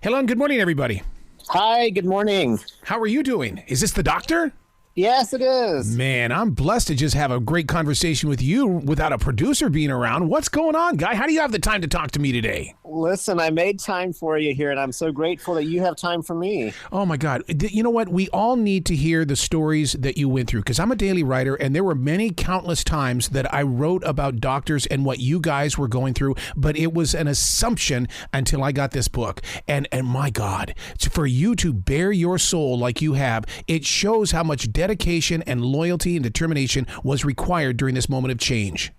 Hello and good morning, everybody. Hi, good morning. How are you doing? Is this the doctor? Yes, it is. Man, I'm blessed to just have a great conversation with you without a producer being around. What's going on, guy? How do you have the time to talk to me today? Listen, I made time for you here, and I'm so grateful that you have time for me. Oh, my God. You know what? We all need to hear the stories that you went through, because I'm a daily writer, and there were many countless times that I wrote about doctors and what you guys were going through, but it was an assumption until I got this book. And my God, for you to bare your soul like you have, it shows how much dedication and loyalty and determination was required during this moment of change.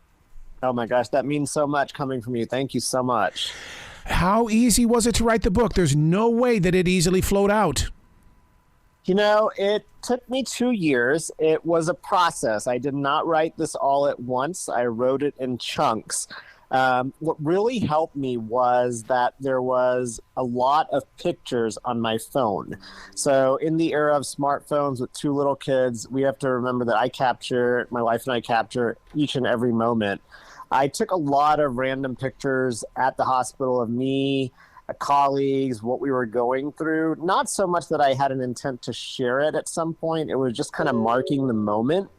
Oh my gosh, that means so much coming from you. Thank you so much. How easy was it to write the book? There's no way that it easily flowed out. You know, it took me 2 years. It was a process. I did not write this all at once. I wrote it in chunks. What really helped me was that there was a lot of pictures on my phone. So in the era of smartphones with 2 little kids, we have to remember that my wife and I capture each and every moment. I took a lot of random pictures at the hospital of me, colleagues, what we were going through. Not so much that I had an intent to share it at some point. It was just kind of marking the moment.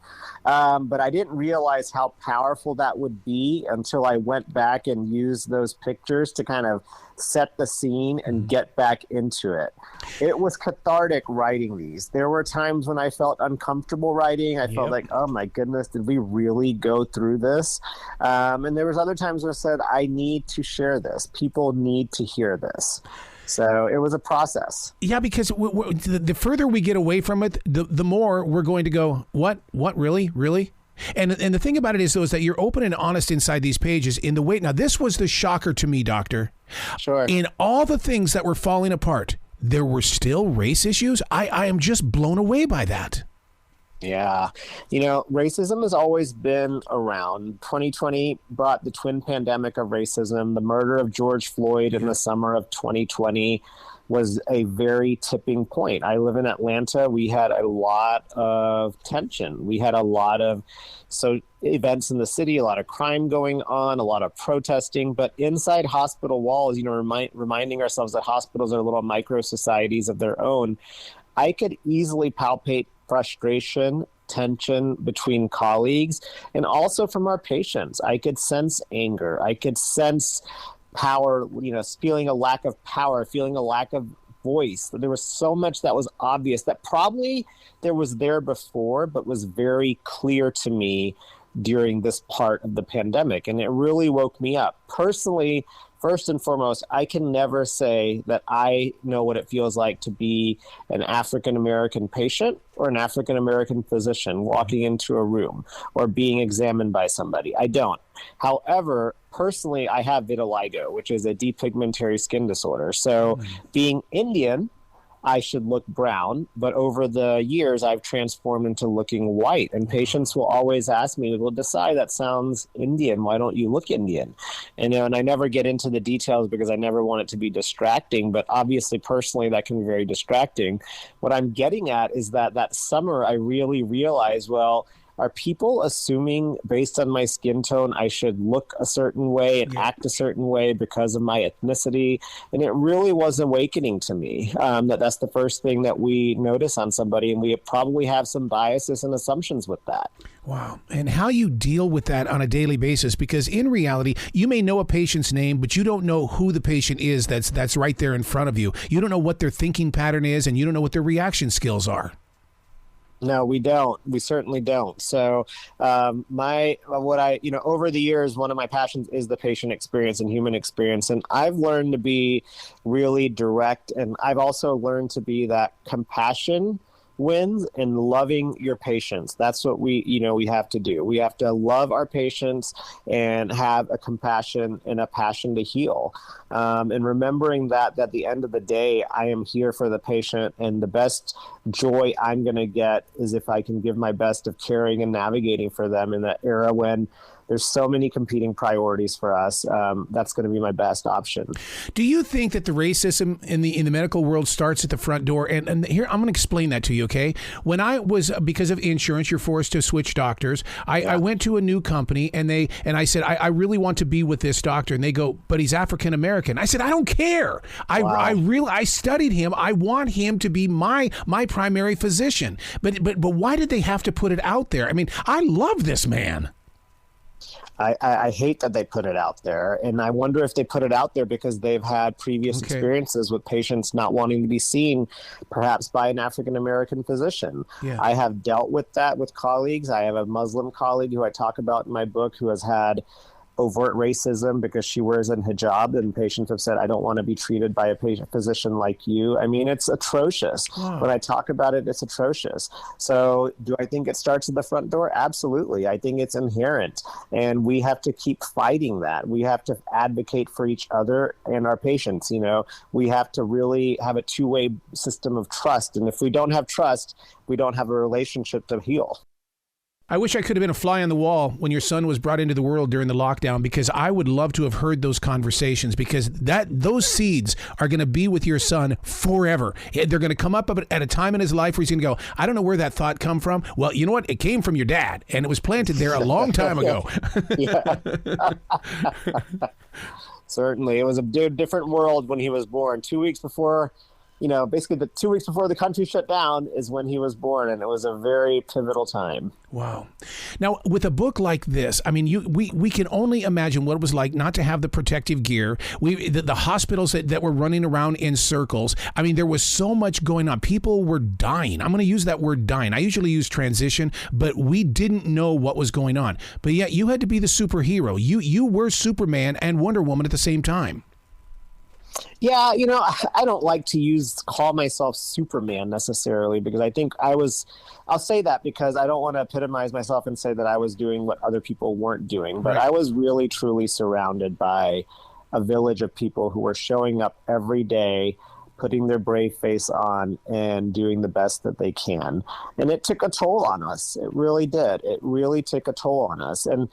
But I didn't realize how powerful that would be until I went back and used those pictures to kind of set the scene and get back into it. It was cathartic writing these. There were times when I felt uncomfortable writing. I felt like, oh my goodness, did we really go through this? And there was other times when I said, I need to share this. People need to hear this. So it was a process. Yeah, because the further we get away from it, the more we're going to go, what, really? And the thing about it is, though, is that you're open and honest inside these pages in the way. Now, this was the shocker to me, Doctor. Sure. In all the things that were falling apart, there were still race issues. I am just blown away by that. Yeah. You know, racism has always been around. 2020 brought the twin pandemic of racism. The murder of George Floyd in the summer of 2020 was a very tipping point. I live in Atlanta. We had a lot of tension. We had a lot of events in the city, a lot of crime going on, a lot of protesting. But inside hospital walls, you know, reminding ourselves that hospitals are little micro societies of their own, I could easily palpate frustration, tension between colleagues, and also from our patients. I could sense anger. I could sense power, you know, feeling a lack of power, feeling a lack of voice. There was so much that was obvious that probably there was there before, but was very clear to me during this part of the pandemic. And it really woke me up. Personally, first and foremost, I can never say that I know what it feels like to be an African-American patient or an African-American physician walking into a room or being examined by somebody. I don't. However, personally, I have vitiligo, which is a depigmentary skin disorder. So being Indian, I should look brown, but over the years, I've transformed into looking white. And patients will always ask me, well, Desai, that sounds Indian. Why don't you look Indian? And I never get into the details because I never want it to be distracting. But obviously, personally, that can be very distracting. What I'm getting at is that summer, I really realized, well, are people assuming based on my skin tone I should look a certain way and act a certain way because of my ethnicity? And it really was awakening to me that's the first thing that we notice on somebody, and we probably have some biases and assumptions with that. Wow. And how you deal with that on a daily basis, because in reality, you may know a patient's name, but you don't know who the patient is that's right there in front of you. You don't know what their thinking pattern is, and you don't know what their reaction skills are. No, we don't. We certainly don't. So over the years, one of my passions is the patient experience and human experience. And I've learned to be really direct. And I've also learned to be that compassion wins and loving your patients. That's what we have to do. We have to love our patients and have a compassion and a passion to heal. And remembering that at the end of the day, I am here for the patient, and the best joy I'm going to get is if I can give my best of caring and navigating for them in that era when there's so many competing priorities for us. That's going to be my best option. Do you think that the racism in the medical world starts at the front door? And here, I'm going to explain that to you, okay? When I was, because of insurance, you're forced to switch doctors. I went to a new company, and I said, I really want to be with this doctor. And they go, but he's African American. I said, I don't care. I studied him. I want him to be my primary physician. But why did they have to put it out there? I mean, I love this man. I hate that they put it out there. And I wonder if they put it out there because they've had previous experiences with patients not wanting to be seen, perhaps by an African-American physician. Yeah. I have dealt with that with colleagues. I have a Muslim colleague who I talk about in my book who has had overt racism because she wears a hijab, and patients have said, I don't want to be treated by a physician like you. I mean, it's atrocious. Wow. When I talk about it, it's atrocious. So do I think it starts at the front door? Absolutely. I think it's inherent, and we have to keep fighting that. We have to advocate for each other and our patients. You know, we have to really have a two-way system of trust. And if we don't have trust, we don't have a relationship to heal. I wish I could have been a fly on the wall when your son was brought into the world during the lockdown, because I would love to have heard those conversations, because those seeds are going to be with your son forever. They're going to come up at a time in his life where he's going to go, I don't know where that thought come from. Well, you know what? It came from your dad, and it was planted there a long time ago. Certainly. It was a different world when he was born. 2 weeks before, basically the 2 weeks before the country shut down is when he was born, and it was a very pivotal time. Wow. Now, with a book like this, I mean, we can only imagine what it was like not to have the protective gear. The hospitals that were running around in circles. I mean, there was so much going on. People were dying. I'm going to use that word dying. I usually use transition, but we didn't know what was going on. But yet you had to be the superhero. You were Superman and Wonder Woman at the same time. Yeah, I don't like to call myself Superman necessarily, because I think I'll say that because I don't want to epitomize myself and say that I was doing what other people weren't doing. But right. I was really, truly surrounded by a village of people who were showing up every day, putting their brave face on and doing the best that they can. And it took a toll on us. It really did. It really took a toll on us. And,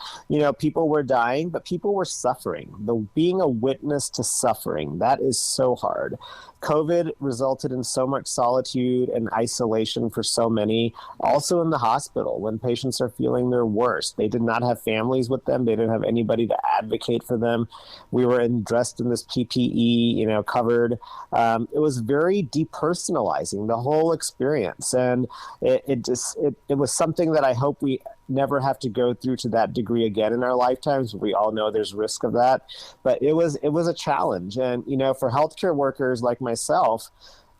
people were dying, but people were suffering. Being a witness to suffering, that is so hard. COVID resulted in so much solitude and isolation for so many, also in the hospital when patients are feeling their worst. They did not have families with them. They didn't have anybody to advocate for them. We were dressed in this PPE, covered. It was very depersonalizing, the whole experience. And it was something that I hope we never have to go through to that degree again in our lifetimes. We all know there's risk of that, but it was a challenge. And, for healthcare workers like myself,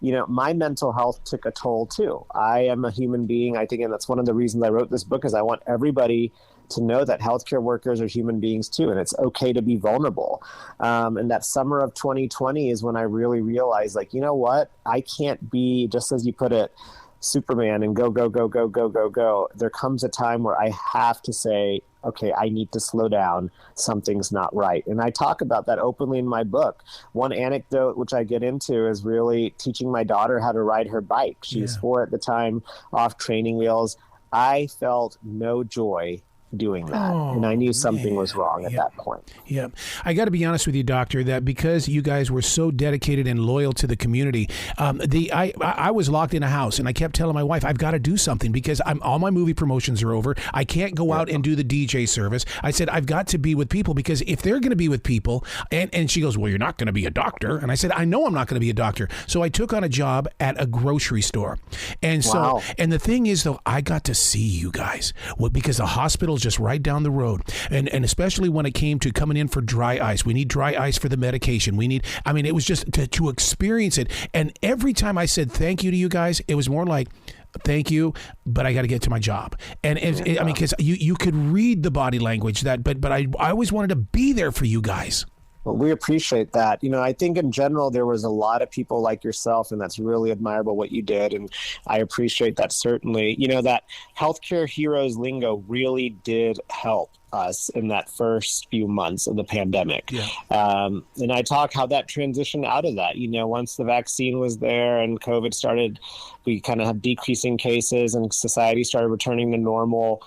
my mental health took a toll too. I am a human being, I think, and that's one of the reasons I wrote this book, is I want everybody to know that healthcare workers are human beings too, and it's okay to be vulnerable. And that summer of 2020 is when I really realized, you know what? I can't be, just as you put it, Superman and go, go, go, go, go, go, go. There comes a time where I have to say, okay, I need to slow down. Something's not right. And I talk about that openly in my book. One anecdote, which I get into, is really teaching my daughter how to ride her bike. She was 4 at the time, off training wheels. I felt no joy doing that. And I knew something was wrong at that point. Yeah. I got to be honest with you, Doctor, that because you guys were so dedicated and loyal to the community, I was locked in a house, and I kept telling my wife, I've got to do something because all my movie promotions are over. I can't go out and do the DJ service. I said, I've got to be with people, because if they're going to be with people, and she goes, well, you're not going to be a doctor. And I said, I know I'm not going to be a doctor. So I took on a job at a grocery store. And so, and the thing is, though, I got to see you guys because the hospital just right down the road, and especially when it came to coming in for dry ice. We need dry ice for the medication. It was just to experience it. And every time I said thank you to you guys, it was more like, thank you, but I got to get to my job. And because you could read the body language but I always wanted to be there for you guys. Well, we appreciate that. I think in general, there was a lot of people like yourself, and that's really admirable what you did. And I appreciate that, certainly. That healthcare heroes lingo really did help us in that first few months of the pandemic. Yeah. And I talk how that transition out of that, once the vaccine was there and COVID started, we kind of have decreasing cases and society started returning to normal.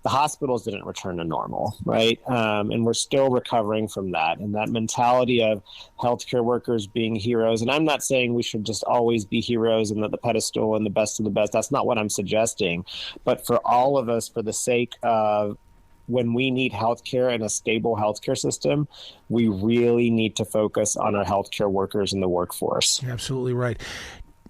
the hospitals didn't return to normal, right? And we're still recovering from that. And that mentality of healthcare workers being heroes. And I'm not saying we should just always be heroes and at the pedestal and the best of the best. That's not what I'm suggesting. But for all of us, for the sake of when we need healthcare and a stable healthcare system, we really need to focus on our healthcare workers in the workforce. You're absolutely right.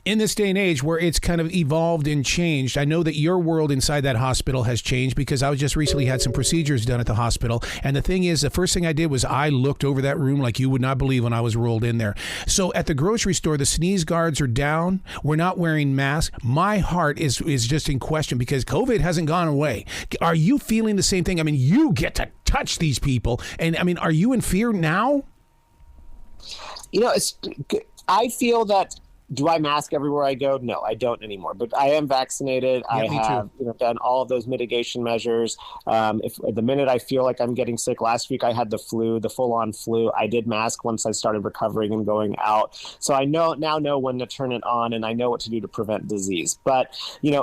In this day and age where it's kind of evolved and changed, I know that your world inside that hospital has changed because I was just recently had some procedures done at the hospital. And the thing is, the first thing I did was I looked over that room like you would not believe when I was rolled in there. So at the grocery store, the sneeze guards are down. We're not wearing masks. My heart is just in question because COVID hasn't gone away. Are you feeling the same thing? I mean, you get to touch these people. And I mean, are you in fear now? I feel that. Do I mask everywhere I go? No, I don't anymore. But I am vaccinated. Yeah, I have done all of those mitigation measures. If the minute I feel like I'm getting sick, last week I had the flu, the full-on flu. I did mask once I started recovering and going out. So I now know when to turn it on, and I know what to do to prevent disease. But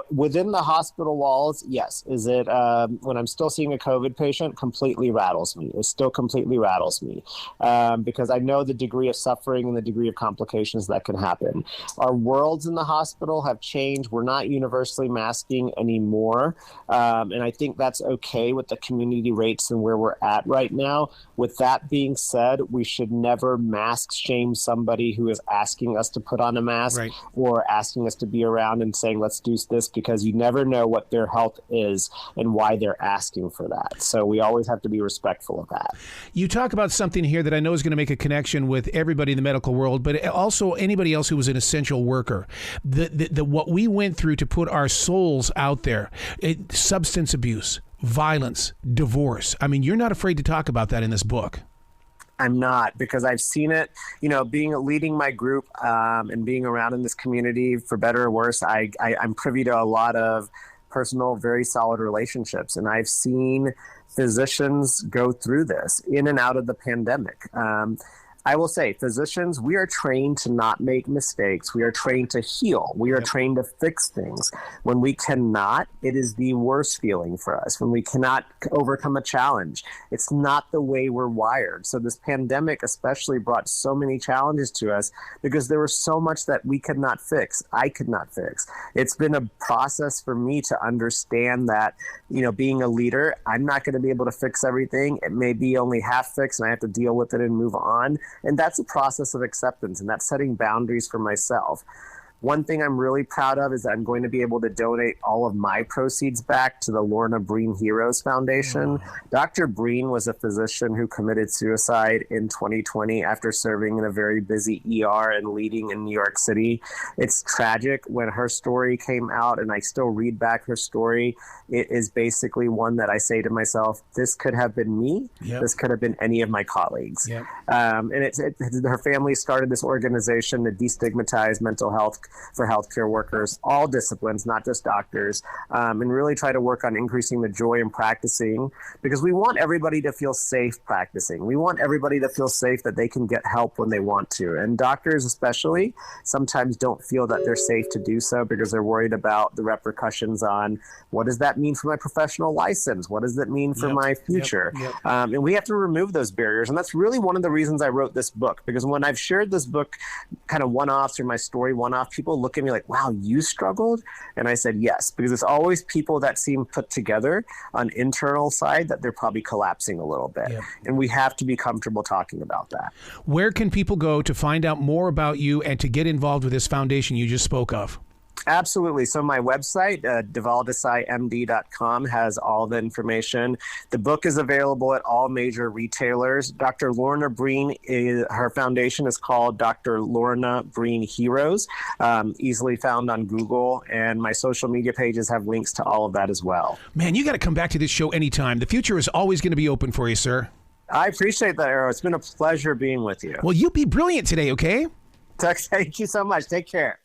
within the hospital walls, yes. Is it when I'm still seeing a COVID patient? Completely rattles me. It still completely rattles me because I know the degree of suffering and the degree of complications that can happen. Our worlds in the hospital have changed. We're not universally masking anymore. And I think that's okay with the community rates and where we're at right now. With that being said, we should never mask shame somebody who is asking us to put on a mask or asking us to be around and saying, let's do this, because you never know what their health is and why they're asking for that. So we always have to be respectful of that. You talk about something here that I know is going to make a connection with everybody in the medical world, but also anybody else who was an essential worker. What we went through to put our souls out there, substance abuse, violence, divorce. I mean, you're not afraid to talk about that in this book. I'm not, because I've seen it, leading my group and being around in this community, for better or worse. I'm privy to a lot of personal, very solid relationships. And I've seen physicians go through this in and out of the pandemic. I will say, physicians, we are trained to not make mistakes. We are trained to heal. We are trained to fix things. When we cannot, it is the worst feeling for us. When we cannot overcome a challenge, it's not the way we're wired. So this pandemic especially brought so many challenges to us because there was so much that we could not fix. I could not fix. It's been a process for me to understand that, being a leader, I'm not going to be able to fix everything. It may be only half fixed and I have to deal with it and move on. And that's a process of acceptance, and that's setting boundaries for myself. One thing I'm really proud of is that I'm going to be able to donate all of my proceeds back to the Lorna Breen Heroes Foundation. Dr. Breen was a physician who committed suicide in 2020 after serving in a very busy ER and leading in New York City. It's tragic when her story came out, and I still read back her story. It is basically one that I say to myself, this could have been me. This could have been any of my colleagues. And her family started this organization to destigmatize mental health for healthcare workers, all disciplines, not just doctors, and really try to work on increasing the joy in practicing, because we want everybody to feel safe practicing. We want everybody to feel safe that they can get help when they want to. And doctors especially sometimes don't feel that they're safe to do so because they're worried about the repercussions on what does that mean for my professional license? What does that mean for my future? And we have to remove those barriers. And that's really one of the reasons I wrote this book, because when I've shared this book kind of one-offs or my story one-off, people look at me like, wow, you struggled? And I said, yes, because it's always people that seem put together on internal side that they're probably collapsing a little bit. And we have to be comfortable talking about that. Where can people go to find out more about you and to get involved with this foundation you just spoke of? Absolutely. So my website, DhavalDesaiMD.com, has all the information. The book is available at all major retailers. Dr. Lorna Breen, her foundation is called Dr. Lorna Breen Heroes, easily found on Google. And my social media pages have links to all of that as well. Man, you got to come back to this show anytime. The future is always going to be open for you, sir. I appreciate that, Arrow. It's been a pleasure being with you. Well, you be brilliant today, okay? Thank you so much. Take care.